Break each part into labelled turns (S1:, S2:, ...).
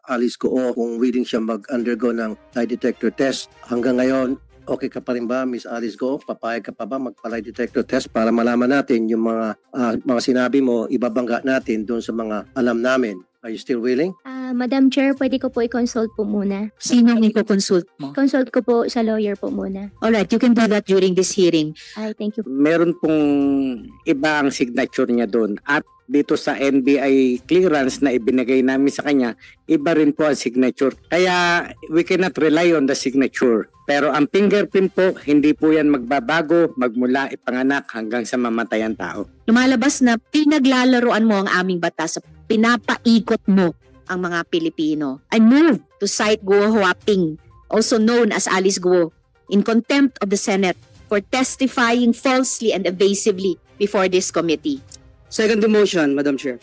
S1: Alice Goo kung willing siya mag-undergo ng lie detector test. Hanggang ngayon, okay ka pa rin ba, Miss Alice Goo? Papayag ka pa ba magpa-lie detector test para malaman natin yung mga sinabi mo, ibabangga natin doon sa mga alam namin. Are you still willing?
S2: Madam Chair, pwede ko po i-consult po muna.
S3: Sino ang i-consult mo?
S2: Consult ko po sa lawyer po muna.
S3: Alright, you can do that during this hearing.
S2: Ay, thank you.
S4: Meron pong iba ang signature niya doon. At dito sa NBI clearance na ibinigay namin sa kanya, iba rin po ang signature. Kaya we cannot rely on the signature. Pero ang fingerprint po, hindi po yan magbabago magmula ipanganak hanggang sa mamatay ang tao.
S3: Lumalabas na pinaglalaroan mo ang aming batas, pinapaikot mo ang mga Pilipino. I move to cite Guo Huaping, also known as Alice Guo, in contempt of the Senate for testifying falsely and evasively before this committee.
S5: Second motion, Madam Chair.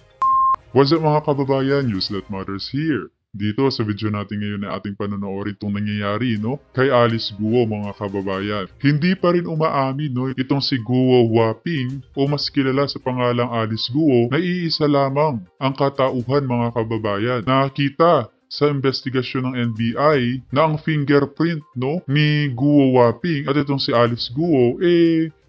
S6: What's up mga kababayan? News That Matters here. Dito sa video natin ngayon na ating panonoodin itong nangyayari, no? Kay Alice Guo, mga kababayan. Hindi pa rin umaamin, no? Itong si Guo Huaping, o mas kilala sa pangalang Alice Guo, na iisa lamang ang katauhan, mga kababayan. Nakita sa investigasyon ng NBI na ang fingerprint, no, ni Guo Huaping at itong si Alice Guo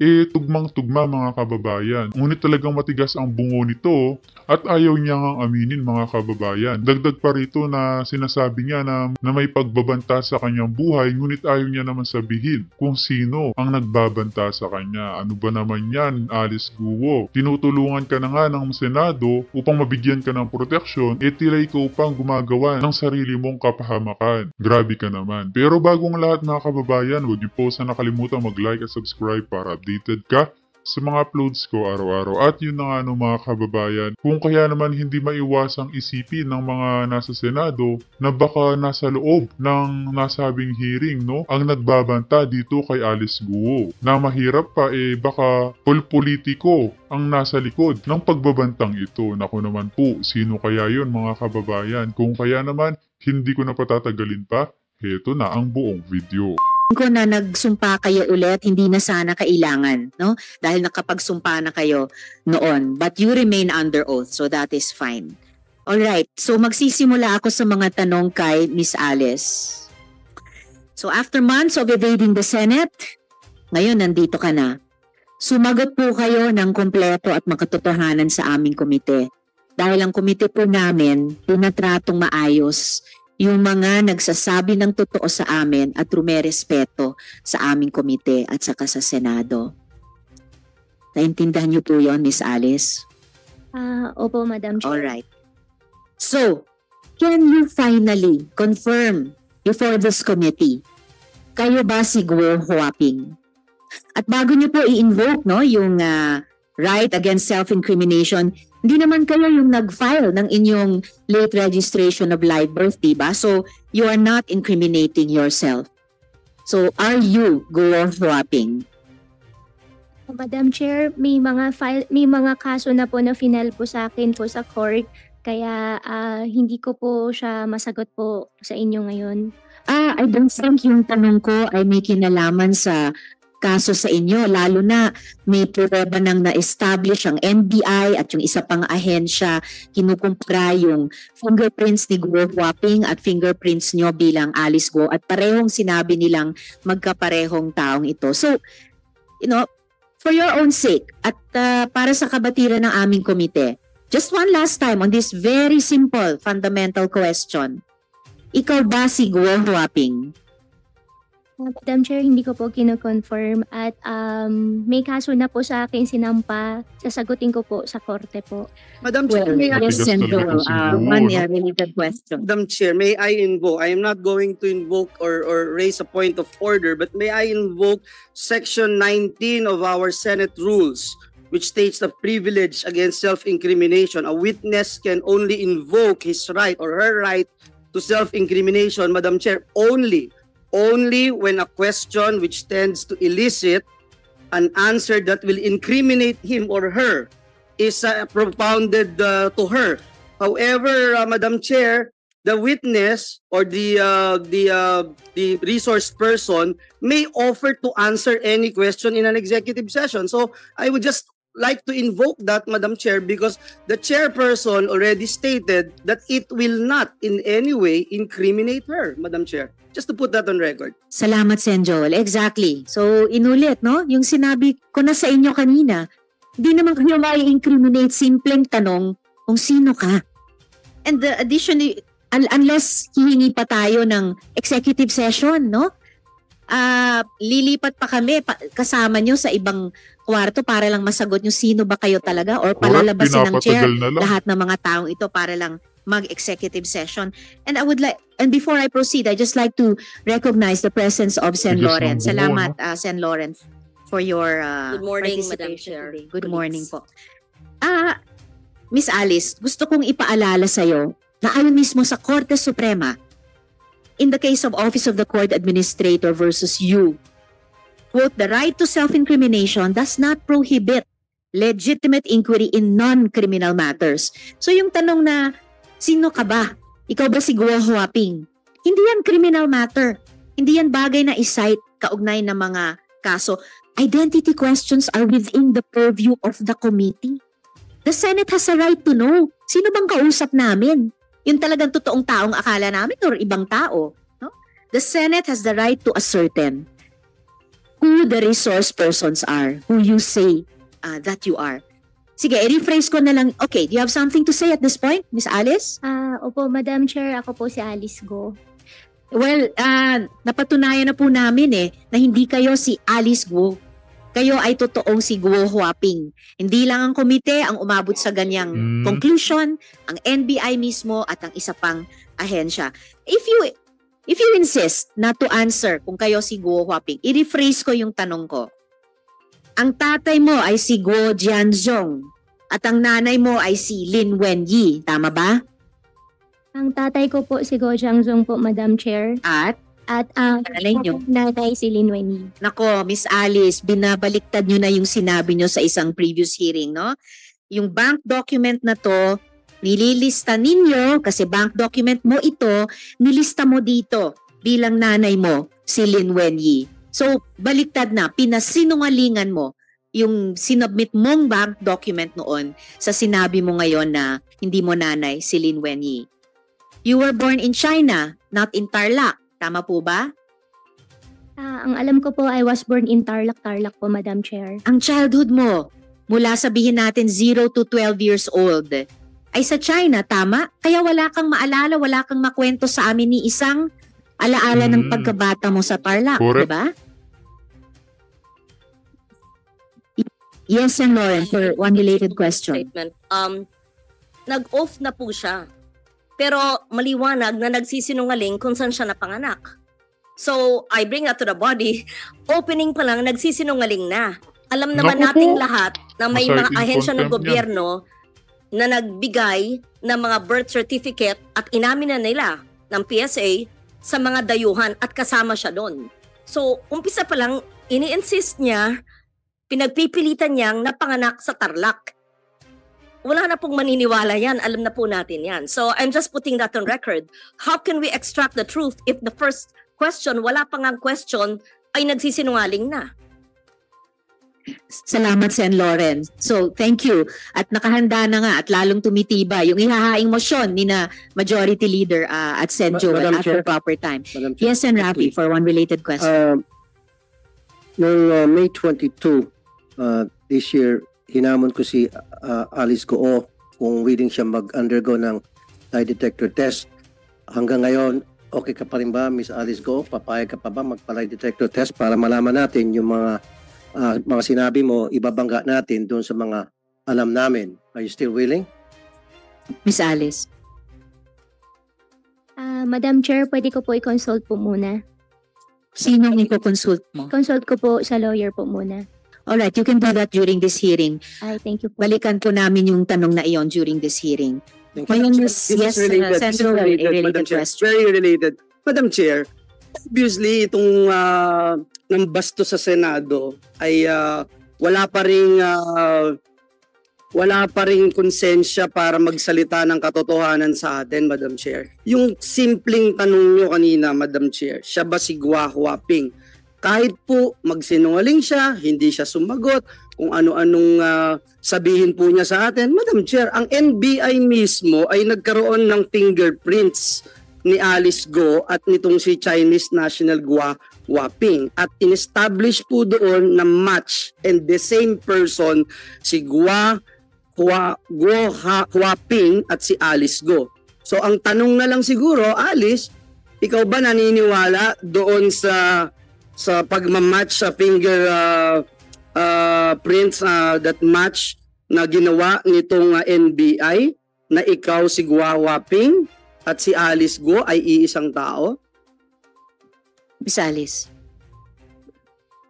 S6: tugmang-tugma, mga kababayan. Ngunit talagang matigas ang bungo nito at ayaw niya ngang aminin, mga kababayan. Dagdag pa rito na sinasabi niya na may pagbabanta sa kanyang buhay, ngunit ayaw niya naman sabihin kung sino ang nagbabanta sa kanya. Ano ba naman yan, Alice Guo? Tinutulungan ka na nga ng Senado upang mabigyan ka ng proteksyon, tila ikaw pang gumagawa ng sarili mong kapahamakan. Grabe ka naman. Pero bagong lahat, mga kababayan, huwag niyo po sana nakalimutan mag-like at subscribe para updated ka sa mga uploads ko araw-araw. At yun na nga, no, mga kababayan, kung kaya naman hindi maiwasang isipin ng mga nasa Senado na baka nasa loob ng nasabing hearing, no, ang nagbabanta dito kay Alice Guo. Na mahirap pa baka politiko ang nasa likod ng pagbabantang ito. Naku naman po, sino kaya yun, mga kababayan? Kung kaya naman, hindi ko na patatagalin pa. Heto na ang buong video.
S3: Ko na nagsumpa kayo ulit, hindi na sana kailangan, no? Dahil nakapagsumpa na kayo noon. But you remain under oath, so that is fine. Alright, so magsisimula ako sa mga tanong kay Miss Alice. So after months of evading the Senate, ngayon nandito ka na. Sumagot po kayo ng kompleto at makatotohanan sa aming komite. Dahil ang komite po namin, pinatratong maayos yung mga nagsasabi ng totoo sa amin at rumerespeto sa aming komite at saka sa Senado. Naintindihan niyo po yun, Miss Alice?
S2: Opo, Madam Chair.
S3: Alright. So, can you finally confirm before this committee, kayo ba si Guo Huaping? At bago niyo po i-invoke, no, yung right against self-incrimination, hindi naman kayo yung nag-file ng inyong late registration of live birth, diba? So, you are not incriminating yourself. So, are you Guo Huaping?
S2: Madam Chair, may mga kaso na po na final po sa akin po sa court, kaya hindi ko po siya masagot po sa inyo ngayon.
S3: I don't think yung tanong ko ay may kinalaman sa kaso sa inyo, lalo na may pruweba nang na-establish ang NBI at yung isa pang ahensya kinukumpara yung fingerprints ni Guo Huaping at fingerprints nyo bilang Alice Guo at parehong sinabi nilang magkaparehong taong ito. So, you know, for your own sake at para sa kabatiran ng aming komite, just one last time on this very simple fundamental question. Ikaw ba si Guo Huaping?
S2: Madam Chair, hindi ko po kino-confirm at may kaso na po sa akin sinampa. Sasagutin ko po sa korte po.
S5: Madam Chair, may I...
S3: Yes, Senator. One related question.
S5: Madam Chair, may I invoke? I am not going to invoke or raise a point of order, but may I invoke Section 19 of our Senate rules, which states the privilege against self-incrimination. A witness can only invoke his right or her right to self-incrimination, Madam Chair, only when a question which tends to elicit an answer that will incriminate him or her is propounded to her. However, Madam Chair, the witness or the resource person may offer to answer any question in an executive session. So I would just like to invoke that, Madam Chair, because the chairperson already stated that it will not in any way incriminate her, Madam Chair. Just to put that on record.
S3: Salamat, Sen. Joel. Exactly. So, inulit, no? Yung sinabi ko na sa inyo kanina, hindi naman kayo mai-incriminate, simpleng tanong kung sino ka. And additionally, unless hihingi pa tayo ng executive session, no? Lilipat pa kami kasama nyo sa ibang kwarto para lang masagot nyo sino ba kayo talaga or palalabasin ng chair
S6: pinapatagal na lang.
S3: lahat ng mga taong ito para lang mag-executive session. And before I proceed, I just like to recognize the presence of Sen.
S6: Bigas ng
S3: Loren.
S6: buo,
S3: Salamat, Sen. Loren, for your
S7: Good morning, Madam
S3: participation
S7: Chair.
S3: today. Good morning po. Miss Alice, gusto kong ipaalala sa'yo na ayon mismo sa Korte Suprema, in the case of Office of the Court Administrator versus you, quote, the right to self-incrimination does not prohibit legitimate inquiry in non-criminal matters. So yung tanong na, sino ka ba? Ikaw ba si Guo Huaping? Hindi yan criminal matter. Hindi yan bagay na isight kaugnay ng mga kaso. Identity questions are within the purview of the committee. The Senate has a right to know. Sino bang kausap namin? Yung talagang totoong taong akala namin or ibang tao. No? The Senate has the right to ascertain who the resource persons are, who you say that you are. Sige, i-rephrase ko na lang. Okay, do you have something to say at this point, Miss Alice?
S2: Opo, Madam Chair, ako po si Alice Go.
S3: Well, napatunayan na po namin na hindi kayo si Alice Guo. Kayo ay totoong si Guo Huaping. Hindi lang ang komite ang umabot sa ganyang conclusion, ang NBI mismo at ang isa pang ahensya. If you insist not to answer kung kayo si Guo Huaping, i-rephrase ko yung tanong ko. Ang tatay mo ay si Guo Jianzhong at ang nanay mo ay si Lin Wenyi. Tama ba?
S2: Ang tatay ko po si Go Jiangzong po, Madam Chair.
S3: At
S2: ang
S3: nanay niyo?
S2: nanay si Lin Wenyi.
S3: Nako, Miss Alice, binabaliktad nyo na yung sinabi nyo sa isang previous hearing, no? Yung bank document na to, nililista ninyo, kasi bank document mo ito, nilista mo dito bilang nanay mo, si Lin Wenyi. So, baliktad na, pinasinungalingan mo yung sinubmit mong bank document noon sa sinabi mo ngayon na hindi mo nanay si Lin Wenyi. You were born in China, not in Tarlac. Tama po ba?
S2: Ang alam ko po, I was born in Tarlac po, Madam Chair.
S3: Ang childhood mo, mula sabihin natin 0 to 12 years old, ay sa China, tama? Kaya wala kang maalala, wala kang makwento sa amin ni isang alaala ng pagkabata mo sa Tarlac, di ba? Yes, and Lauren, for one related question.
S7: Statement. Nag-off na po siya. Pero maliwanag na nagsisinungaling kung saan siya napanganak. So, I bring that to the body. Opening pa lang, nagsisinungaling na. Alam naman
S6: Naku
S7: nating
S6: po.
S7: lahat na may
S6: Masarap
S7: mga
S6: yung
S7: ahensya ng
S6: contempt niya.
S7: gobyerno na nagbigay ng mga birth certificate at inamin na nila ng PSA sa mga dayuhan at kasama siya doon. So, umpisa pa lang, ini-insist niya, pinagpipilitan niyang napanganak sa Tarlac. Wala na pong maniniwala yan. Alam na po natin yan. So, I'm just putting that on record. How can we extract the truth if the first question, wala pang ang question, ay nagsisinungaling na?
S3: Salamat, Sen. Lauren. So, thank you. At nakahanda na nga at lalong tumitiba yung ihahaing motion ni na Majority Leader at Sen. Joel
S1: Madam
S3: at the
S1: Chair.
S3: proper time.
S1: Madam Chair.
S3: Yes, Sen. Rafi, for one related question.
S1: Noong May 22 this year, hinamon ko si Alice Go kung willing siya mag-undergo ng lie detector test. Hanggang ngayon, okay ka pa rin ba, Miss Alice Go? Papayag ka pa ba magpa-lie detector test para malaman natin yung mga sinabi mo, ibabangga natin doon sa mga alam namin. Are you still willing?
S3: Miss Alice.
S2: Madam Chair, pwede ko po i-consult po muna.
S3: Sinong i-consult mo?
S2: Consult ko po sa lawyer po muna.
S3: Alright, you can do that during this hearing.
S2: Ay, thank you po.
S3: Balikan po namin yung tanong na iyon during this hearing.
S1: Thank you.
S3: Ngayon,
S5: This
S3: yes,
S5: is related.
S3: Sen.
S5: This is
S3: Joel, a
S5: related,
S3: related
S5: Madam Chair.
S3: question.
S5: Very related. Madam Chair, obviously itong ng basto sa Senado ay wala pa ring konsensya para magsalita ng katotohanan sa atin, Madam Chair. Yung simpleng tanong nyo kanina, Madam Chair, siya ba si Guo Huaping? kahit po magsinungaling siya, hindi siya sumagot, kung ano-anong sabihin po niya sa atin. Madam Chair, ang NBI mismo ay nagkaroon ng fingerprints ni Alice Go at nitong si Chinese National Gua Huaping. At in-establish po doon na match and the same person si Gua Huaping at si Alice Go. So ang tanong na lang siguro, Alice, ikaw ba naniniwala doon sa pagmamatch sa finger prints that match na ginawa nitong NBI na ikaw si Gua Huaping at si Alice Go ay iisang tao?
S3: Miss Alice.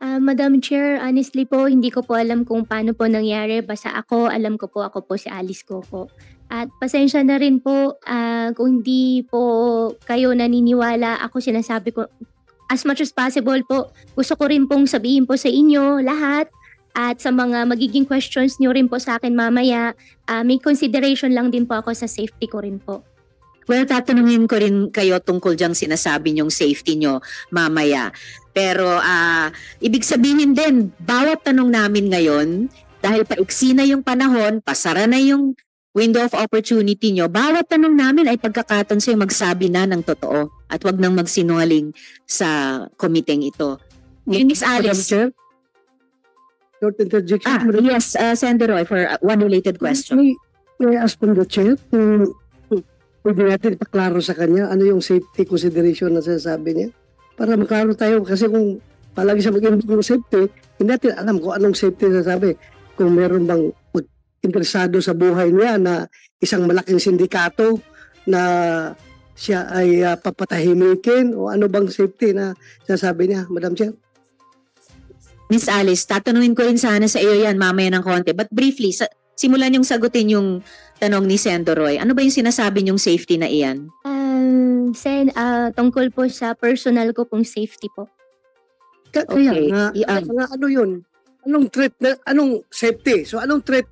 S2: Madam Chair, honestly po, hindi ko po alam kung paano po nangyari. Basta alam ko po si Alice Go po. At pasensya na rin po kung hindi po kayo naniniwala. Ako sinasabi ko, as much as possible po, gusto ko rin pong sabihin po sa inyo lahat at sa mga magiging questions nyo rin po sa akin mamaya, may consideration lang din po ako sa safety ko rin po.
S3: Well, tatanungin ko rin kayo tungkol diyang sinasabi niyong safety niyo mamaya. Pero ibig sabihin din, bawat tanong namin ngayon, dahil paiksi na yung panahon, pasara na yung window of opportunity nyo, bawat tanong namin ay pagkakataon sa'yo magsabi na ng totoo at wag nang magsinungaling sa komiteng ito. Miss Alice.
S8: Short interjection.
S3: Yes, Senator Roy, for one related question.
S8: May I ask from the chair kung pwede natin ipaklaro sa kanya ano yung safety consideration na sinasabi niya? Para maklaro tayo kasi kung palagi siya mag-involve ng safety, hindi natin alam kung anong safety na sabi. Kung meron bang interesado sa buhay niya na isang malaking sindikato na siya ay papatahimikin o ano bang safety na sinasabi niya, Madam Chair?
S3: Miss Alice, tatanungin ko rin sana sa iyo yan mamaya ng konti. But briefly, simulan yung sagutin yung tanong ni Senator Roy. Ano ba yung sinasabi niyong safety na iyan?
S2: Tungkol po sa personal ko pong safety po.
S3: Okay.
S8: Ano yun? Anong threat, anong safety? So anong threat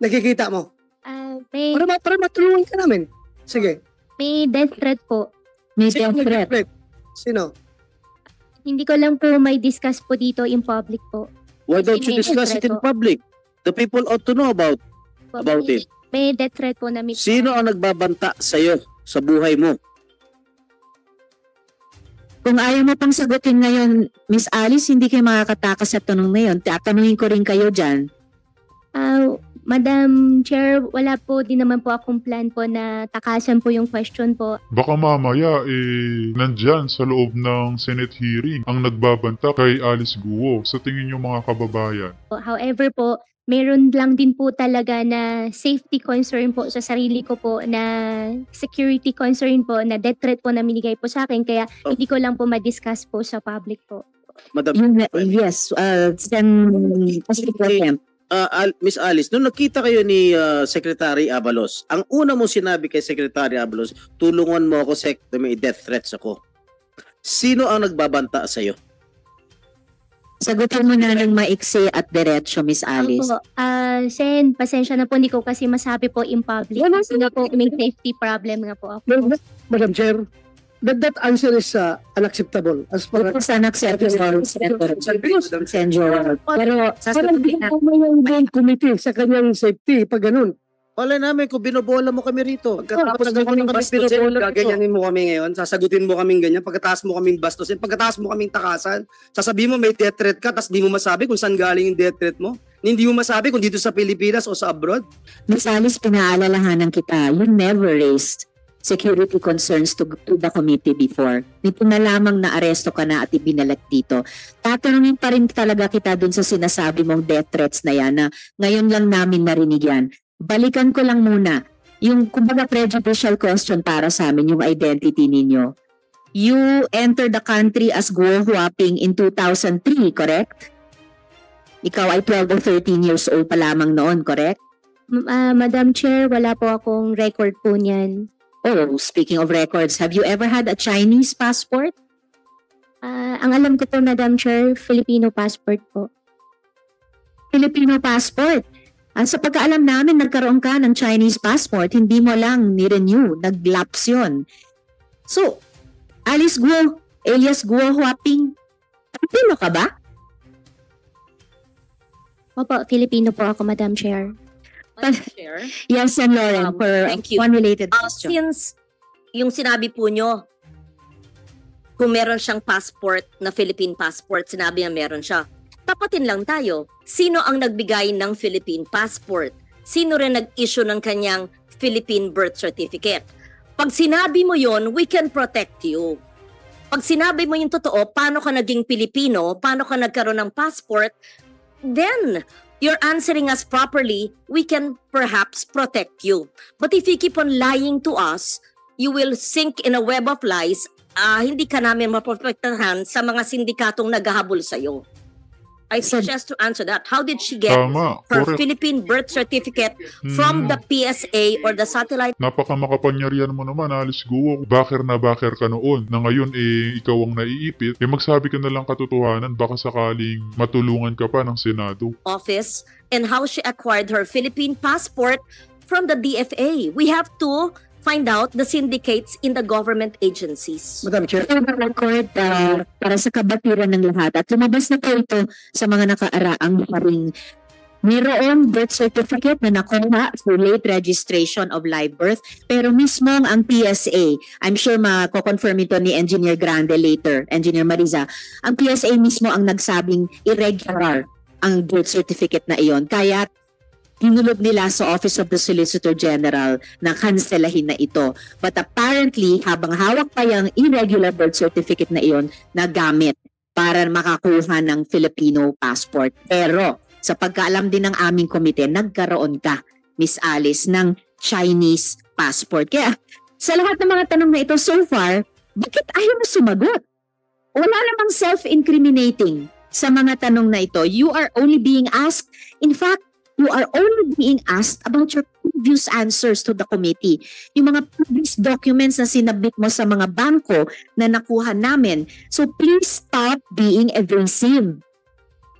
S8: nakikita mo? Para matulungan ka namin. Sige.
S2: May death threat po.
S3: May death threat.
S8: Sino?
S2: Hindi ko lang po may discuss po dito in public po.
S9: Why don't you discuss it in public? The people ought to know about it.
S2: May death threat po na
S9: Sino ang nagbabanta sa'yo sa buhay mo?
S3: Kung ayaw mo pang sagutin ngayon, Miss Alice, hindi kayo makakatakas sa tanong na yun. Tatanungin ko rin kayo dyan.
S2: Madam Chair, wala po din naman po akong plan po na takasan po yung question po.
S6: Baka mamaya nandyan sa loob ng Senate hearing ang nagbabanta kay Alice Guo. Sa tingin niyo mga kababayan?
S2: However po, meron lang din po talaga na safety concern po sa sarili ko po, na security concern po, na death threat po na minigay po sa akin. Kaya hindi ko lang po ma-discuss po sa public po.
S9: Madam,
S3: yes,
S9: Miss Alice, nung nakita kayo ni Secretary Abalos, ang una mo sinabi kay Secretary Abalos, tulungan mo ako, Sec, may death threats ako. Sino ang nagbabanta sa'yo?
S3: Sagutin mo na ng maiksi at diretso, Miss Alice.
S2: Sen, pasensya na po, hindi ko kasi masabi po in public. Kasi nga po, may safety problem nga po ako.
S8: Madam Chair, that answer is unacceptable. As far as
S3: unacceptable, Senator. Pero sasabihin na
S8: yung committee sa kanyang safety, pag ganun.
S9: Wala namin kung binobola mo kami rito.
S5: Pagkatapos mo kaming bastusin, gaganyanin mo kami ngayon, sasagutin mo kaming ganyan, pagkatapos mo kaming bastusin, pagkatapos mo kaming takasan, sasabihin mo may death threat ka, tapos di mo masabi kung saan galing yung death threat mo. Hindi mo masabi kung dito sa Pilipinas o sa abroad.
S3: Miss Alice, pinaalalahanan kita, you never raised security concerns to the committee before. Nito na lamang na aresto ka na at ibinalat dito. Tatanungin pa rin talaga kita dun sa sinasabi mong death threats na yan na ngayon lang namin narinig yan. Balikan ko lang muna yung kumbaga prejudicial question para sa amin, yung identity ninyo. You entered the country as Guo Huaping in 2003, correct? Ikaw ay 12 or 13 years old pa lamang noon, correct?
S2: Madam Chair, wala po akong record po niyan.
S3: Oh, speaking of records, have you ever had a Chinese passport?
S2: Ang alam ko po, Madam Chair, Filipino passport po.
S3: Filipino passport? Sa pagkaalam namin, nagkaroon ka ng Chinese passport, hindi mo lang ni-renew, nag-lapse yun. So, Alice Guo, alias Guo Huaping, Pilipino ka ba?
S2: Opo, Filipino po ako, Madam Chair.
S7: Madam Chair,
S3: Yes, and Lauren, for
S7: thank you.
S3: one related question.
S7: since yung sinabi po nyo, kung meron siyang passport na Philippine passport, sinabi niya meron siya. Tapatin lang tayo. Sino ang nagbigay ng Philippine passport? Sino rin nag-issue ng kanyang Philippine birth certificate? Pag sinabi mo yon, we can protect you. Pag sinabi mo yung totoo, paano ka naging Pilipino, paano ka nagkaroon ng passport, then you're answering us properly, we can perhaps protect you. But if you keep on lying to us, you will sink in a web of lies. Hindi ka namin maprotektahan sa mga sindikatong naghahabol sa'yo. I suggest to answer that. How did she get
S6: Tama,
S7: her
S6: correct.
S7: Philippine birth certificate from the PSA or the satellite?
S6: Napakamakapangyarihan mo naman, Alice Guo. Baker na baker ka noon. Na ngayon, ikaw ang naiipit. Magsabi ka na lang katotohanan. Baka sakaling matulungan ka pa ng Senado.
S7: Office and how she acquired her Philippine passport from the DFA. We have to find out the syndicates in the government agencies.
S1: Madam Chair,
S3: For the record, para sa kabatiran ng lahat, at lumabas na po ito sa mga nakaaraang paring mayroong birth certificate na nakuha for late registration of live birth, pero mismo ang PSA, I'm sure mako-confirm ito ni Engineer Grande later, Engineer Mariza, ang PSA mismo ang nagsabing irregular ang birth certificate na iyon. Kaya hinulog nila sa Office of the Solicitor General na kanselahin na ito. But apparently, habang hawak pa yung irregular birth certificate na iyon, nagamit para makakuha ng Filipino passport. Pero sa pagkaalam din ng aming komite, nagkaroon ka, Miss Alice, ng Chinese passport. Kaya sa lahat ng mga tanong na ito so far, bakit ayaw mo sumagot? Wala namang self-incriminating sa mga tanong na ito. You are only being asked, in fact, you are only being asked about your previous answers to the committee. Yung mga previous documents na sinabit mo sa mga bangko na nakuha namin. So please stop being evasive.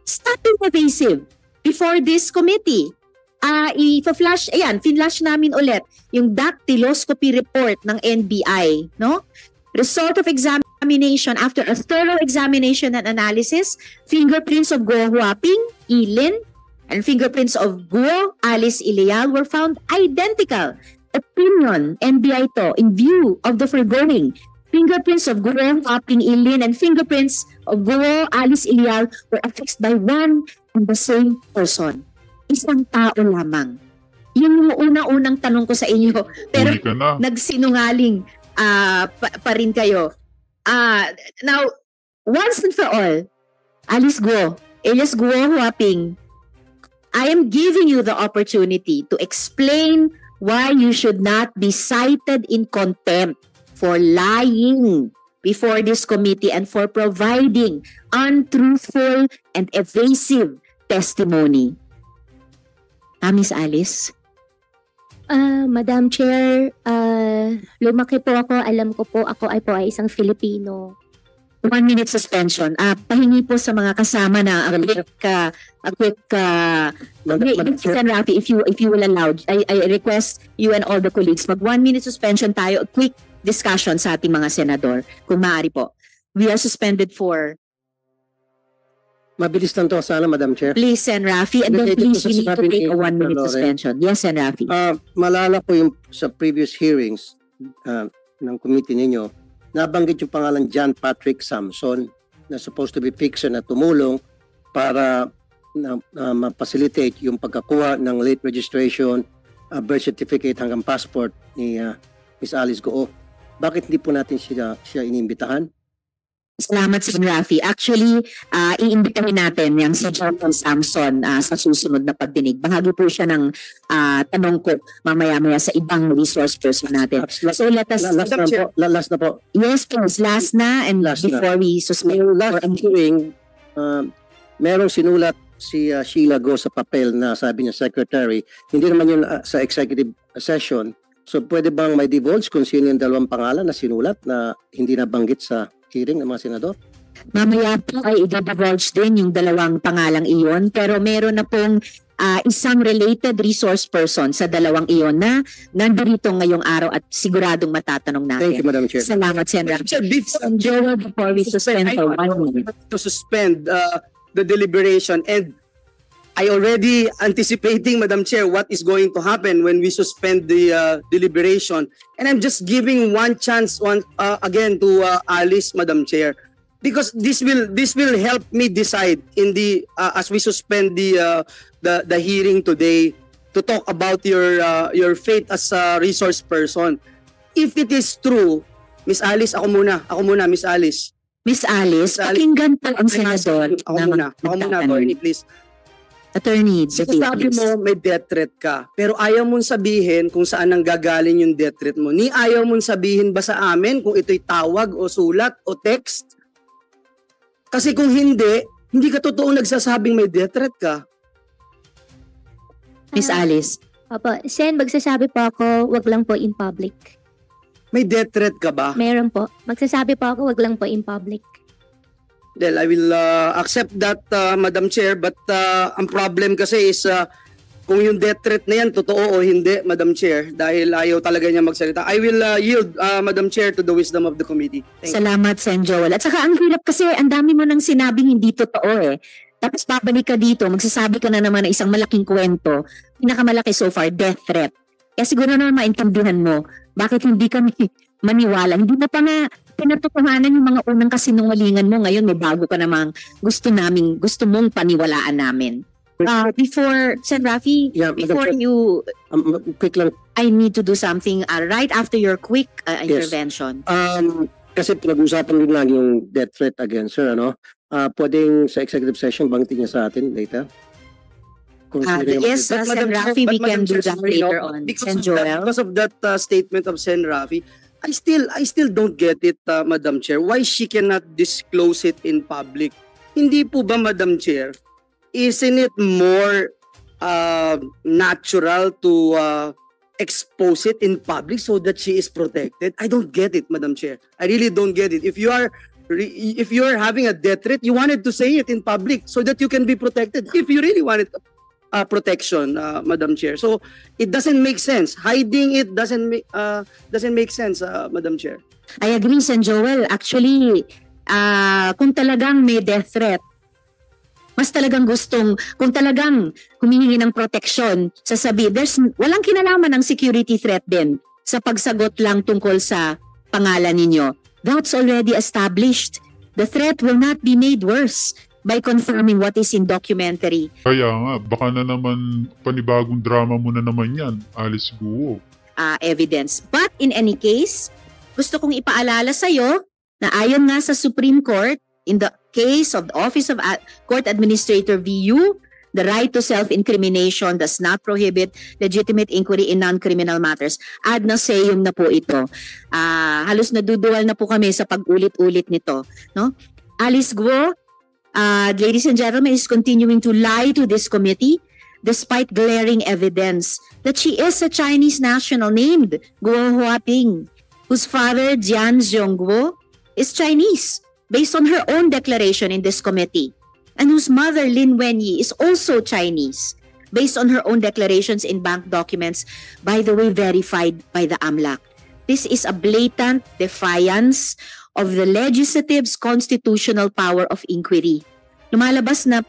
S3: Stop being evasive before this committee. Finlash namin ulit yung dactyloscopy report ng NBI, no? Result of examination after a thorough examination and analysis, fingerprints of Guo Huaping, Ilin, and fingerprints of Guo, Alice Ilial were found identical. Opinion, NBI to, in view of the foregoing, fingerprints of Guo, Huaping, Ilin, and fingerprints of Guo, Alice Ilial were affixed by one and the same person. Isang tao lamang. Yun yung unang tanong ko sa inyo. Pero
S6: Huli ka na.
S3: nagsinungaling pa rin kayo. Now, once and for all, Alice Guo, alias Guo Huaping, I am giving you the opportunity to explain why you should not be cited in contempt for lying before this committee and for providing untruthful and evasive testimony. Miss Alice?
S2: Madam Chair, lumaki po ako, alam ko po ako ay isang Filipino.
S3: 1 minute suspension. Pahingi po sa mga kasama na a quick Sen. Rafi, if you will allow, I request you and all the colleagues, mag 1 minute suspension tayo, a quick discussion sa ating mga senador, kung maaari po. We are suspended for,
S1: mabilis lang to sana, Madam Chair.
S3: please, Sen. Rafi, and then
S1: Related
S3: please,
S1: to
S3: we need to
S1: sinabi
S3: take
S1: ni
S3: a 1 minute
S1: Lauren.
S3: suspension. Yes, Sen. Rafi.
S1: Malala ko yung sa previous hearings ng committee ninyo, nabanggit yung pangalan John Patrick Samson na supposed to be fixer na tumulong para ma-facilitate yung pagkakuha ng late registration, birth certificate hanggang passport ni Miss Alice Guo. Bakit hindi po natin siya inimbitahan?
S3: Salamat, Sen. Rafi. Actually, iimbitahin natin yung si John Samson sa susunod na pagdinig. Bahagi po siya ng tanong ko mamaya-maya sa ibang resource person natin. So let us...
S1: Last na po.
S3: Yes, please. Last na and
S1: Last na.
S3: before we suspend.
S1: Yung last hearing, merong sinulat si Sheila Go sa papel na sabi niya secretary, hindi naman yun sa executive session. So pwede bang may divulge kung sino yung dalawang pangalan na sinulat na hindi nabanggit sa hearing ng mga senador?
S3: Mamaya po ay i-divulge din yung dalawang pangalang iyon, pero meron na pong isang related resource person sa dalawang iyon na nandito ngayong araw at siguradong matatanong natin.
S1: Thank you, Madam Chair.
S3: Salamat, Sen. Rafi.
S5: Sir, before
S3: Sen. Joel, before we suspend for 1 minute.
S5: to suspend the deliberation, and I already anticipating, Madam Chair, what is going to happen when we suspend the deliberation, and I'm just giving one chance again to Alice, Madam Chair, because this will help me decide in the as we suspend the hearing today to talk about your fate as a resource person. If it is true, Miss Alice, ako muna, Miss Alice.
S3: Miss Alice,
S5: Miss Alice,
S3: pakinggan po ang senador.
S5: Ako muna, attorney, please.
S3: Attorney,
S5: Sinasabi mo may death threat ka, pero ayaw mong sabihin kung saan nang gagaling yung death threat mo. Ni ayaw mong sabihin ba sa amin kung ito'y tawag o sulat o text? Kasi kung hindi ka totoong nagsasabing may death threat ka.
S3: Miss Alice.
S2: Opo, Sen, magsasabi po ako, wag lang po in public.
S5: May death threat ka ba?
S2: Meron po. Magsasabi po ako, wag lang po in public.
S5: Well, I will accept that, Madam Chair, but ang problem kasi is kung yung death threat na yan, totoo o hindi, Madam Chair, dahil ayaw talaga niya magsalita. I will yield, Madam Chair, to the wisdom of the committee. Thank you.
S3: Salamat, Sen. Joel. At saka ang hirap kasi, ang dami mo nang sinabing hindi totoo eh. Tapos babalik ka dito, magsasabi ka na naman ng isang malaking kwento. Pinakamalaki so far, death threat. Kaya siguro naman maintindihan mo, bakit hindi kami maniwala. Hindi mo pa nga pinatutuhanan yung mga unang kasinungalingan mo. Ngayon may bago ka namang gusto mong paniwalaan namin. Before, Sen. Rafi,
S1: Yeah,
S3: before
S1: Madam Chair,
S3: you,
S1: quick lang.
S3: I need to do something right after your quick intervention.
S1: Kasi pinag-usapan din lang yung death threat against her, ano? Pwedeng sa executive session bangting niya sa atin later? Kung sino yung-
S3: Yes, Sen. Rafi, we can do that later on. Sen. Joel.
S5: Because of that statement of Sen. Rafi, I still don't get it, Madam Chair, why she cannot disclose it in public. Hindi po ba, Madam Chair, isn't it more natural to expose it in public so that she is protected? I don't get it, Madam Chair. I really don't get it. If you are having a death threat, you wanted to say it in public so that you can be protected. If you really wanted protection, Madam Chair. So it doesn't make sense. Hiding it doesn't make sense, Madam Chair.
S3: I agree, Sen. Joel. Actually, kung talagang may death threat, mas talagang kung talagang humihingi ng protection, walang kinalaman ng security threat din sa pagsagot lang tungkol sa pangalan ninyo. That's already established. The threat will not be made worse by confirming what is in documentary.
S6: Kaya nga, baka na naman panibagong drama mo na naman yan, Alice Guo.
S3: Evidence. But in any case, gusto kong ipaalala sa'yo na ayon nga sa Supreme Court, in the case of the Office of Court Administrator VU, the right to self-incrimination does not prohibit legitimate inquiry in non-criminal matters. Ad nauseam na po ito. Halos naduduwal na po kami sa pag-ulit-ulit nito. No? Alice Guo, ladies and gentlemen, is continuing to lie to this committee despite glaring evidence that she is a Chinese national named Guo Huaping, whose father, Jian Zhongguo, is Chinese, based on her own declaration in this committee, and whose mother, Lin Wenyi, is also Chinese, based on her own declarations in bank documents, by the way, verified by the AMLAC. This is a blatant defiance of the legislative's constitutional power of inquiry. Lumalabas na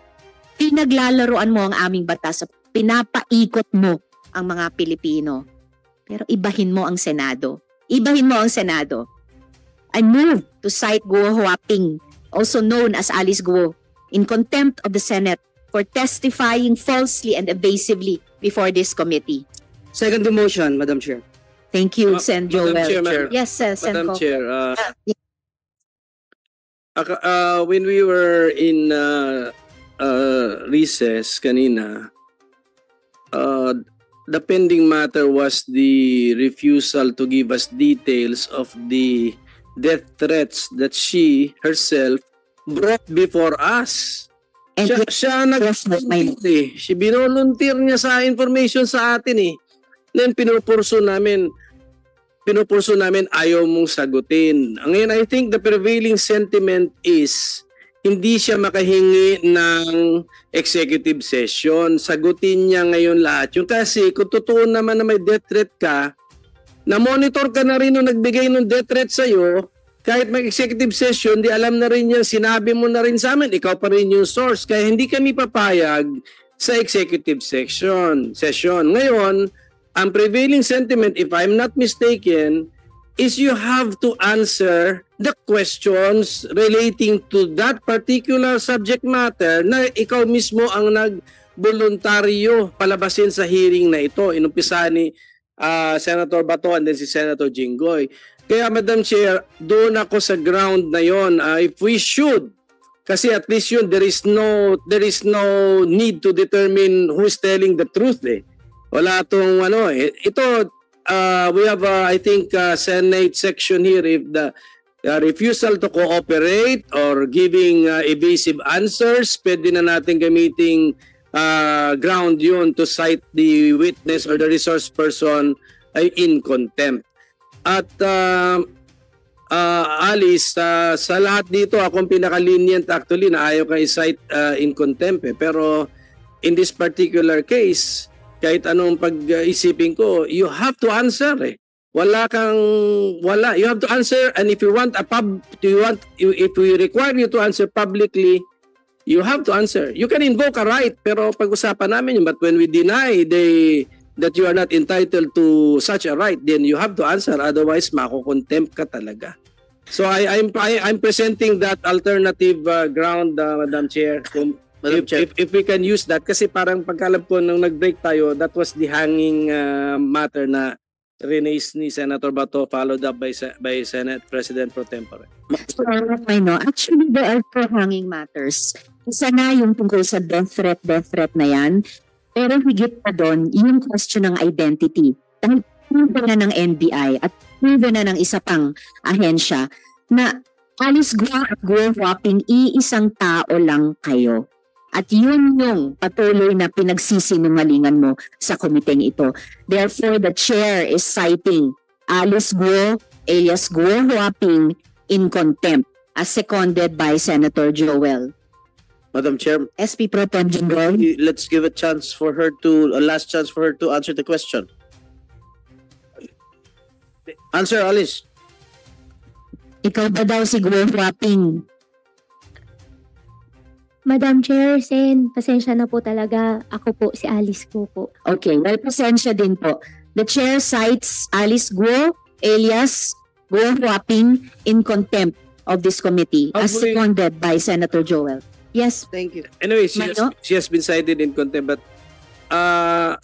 S3: pinaglalaroan mo ang aming batas, pinapaikot mo ang mga Pilipino. Pero ibahin mo ang Senado. Ibahin mo ang Senado. I move to cite Guo Huaping, also known as Alice Guo, in contempt of the Senate for testifying falsely and evasively before this committee.
S5: Second the motion, Madam Chair.
S3: Thank you, Sen. Joel.
S10: Madam Chair,
S3: Yes, Sen.
S10: Madam
S3: Ko.
S10: Chair, when we were in recess kanina, the pending matter was the refusal to give us details of the death threats that she herself brought before us.
S3: And
S10: Siya
S3: yes,
S10: nag-volunteer. She binolunteer niya sa information sa atin eh. Then pinupurso namin ayaw mong sagutin. Ngayon, I think the prevailing sentiment is hindi siya makahingi ng executive session. Sagutin niya ngayon lahat. Yung kasi kung totoo naman na may death threat ka, na-monitor ka na rin nung nagbigay ng death threat sa'yo, kahit may executive session, di alam na rin niya, sinabi mo na rin sa amin, ikaw pa rin yung source. Kaya hindi kami papayag sa executive session. Ngayon, ang prevailing sentiment, if I'm not mistaken, is you have to answer the questions relating to that particular subject matter na ikaw mismo ang nag-voluntaryo palabasin sa hearing na ito. Inumpisa ni Senator Bato and then si Senator Jinggoy. Kaya Madam Chair, doon ako sa ground na yon. If we should, kasi at least yun, there is no need to determine who is telling the truth eh. Wala tong ito, we have I think Senate section here, if the refusal to cooperate or giving evasive answers, pwede na natin gamiting ground yun to cite the witness or the resource person ay in contempt. At Alice, sa lahat dito akong pinaka-lenient actually na ayaw kang i-cite in contempt eh. Pero in this particular case, kahit anong pag-isipin ko, you have to answer eh. You have to answer, and if we require you to answer publicly, you have to answer. You can invoke a right, pero pag-usapan namin yun. But when we deny that you are not entitled to such a right, then you have to answer. Otherwise, mako-contempt ka talaga. So I'm presenting that alternative ground, Madam Chair. If we can use that, kasi parang pagkalab ko nung nag-break tayo, that was the hanging matter na rinaise ni Senator Bato, followed up by Senate President Pro Tempore.
S3: I know. Actually, there are two hanging matters. Isa na yung tungkol sa death threat na yan. Pero higit pa doon, yung question ng identity. Dahil proven na ng NBI at proven na ng isa pang ahensya na Alice Guo at Guo Huaping, iisang tao lang kayo. At yun yung patuloy na pinagsisinungalingan mo sa komiteng ito. Therefore, the chair is citing Alice Guo alias Guo Huaping in contempt as seconded by Senator Joel.
S9: Madam Chair,
S3: SP Pro Tem Jinggoy.
S9: let's give a last chance for her to answer the question. Answer, Alice.
S3: Ikaw ba daw si Guo Huaping?
S2: Madam Chair, Sen, pasensya na po talaga. Ako po si Alice Guo po.
S3: Okay, well, pasensya din po. The chair cites Alice Guo alias Guo Huaping in contempt of this committee as seconded by Senator Joel. Yes.
S10: Thank you. Anyway, she has been cited in contempt, but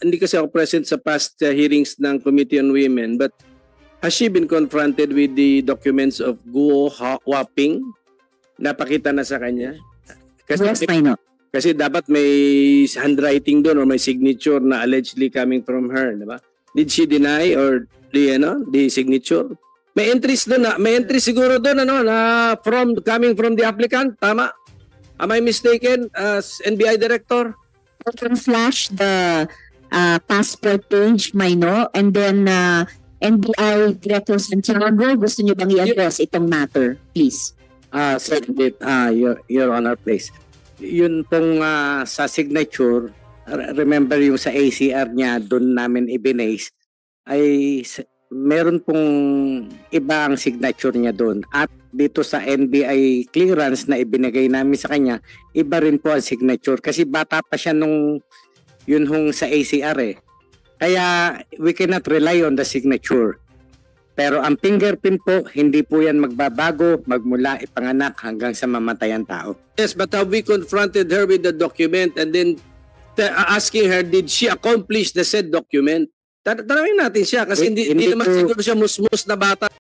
S10: hindi kasi ako present sa past hearings ng Committee on Women, but has she been confronted with the documents of Guo Huaping? Napakita na sa kanya? Kasi dapat may handwriting doon or may signature na allegedly coming from her, di ba? Did she deny or the signature? May entries doon may entry siguro doon na coming from the applicant, tama? Am I mistaken as NBI director?
S3: I can flash the passport page, and then NBI Director Santiago, gusto niyo bang i-address itong matter, please?
S4: Your Honor, please. Yun pong sa signature, remember yung sa ACR niya, doon namin ibinase, ay meron pong iba ang signature niya doon. At dito sa NBI clearance na ibinigay namin sa kanya, iba rin po ang signature. Kasi bata pa siya nung yun hong sa ACR eh. Kaya we cannot rely on the signature. Pero ang fingerprint po, hindi po yan magbabago magmula ipanganak hanggang sa mamatay ang tao.
S10: Yes, but have we confronted her with the document and then asking her, did she accomplish the said document? Tanawin natin siya kasi hindi naman siguro siya musmus na bata.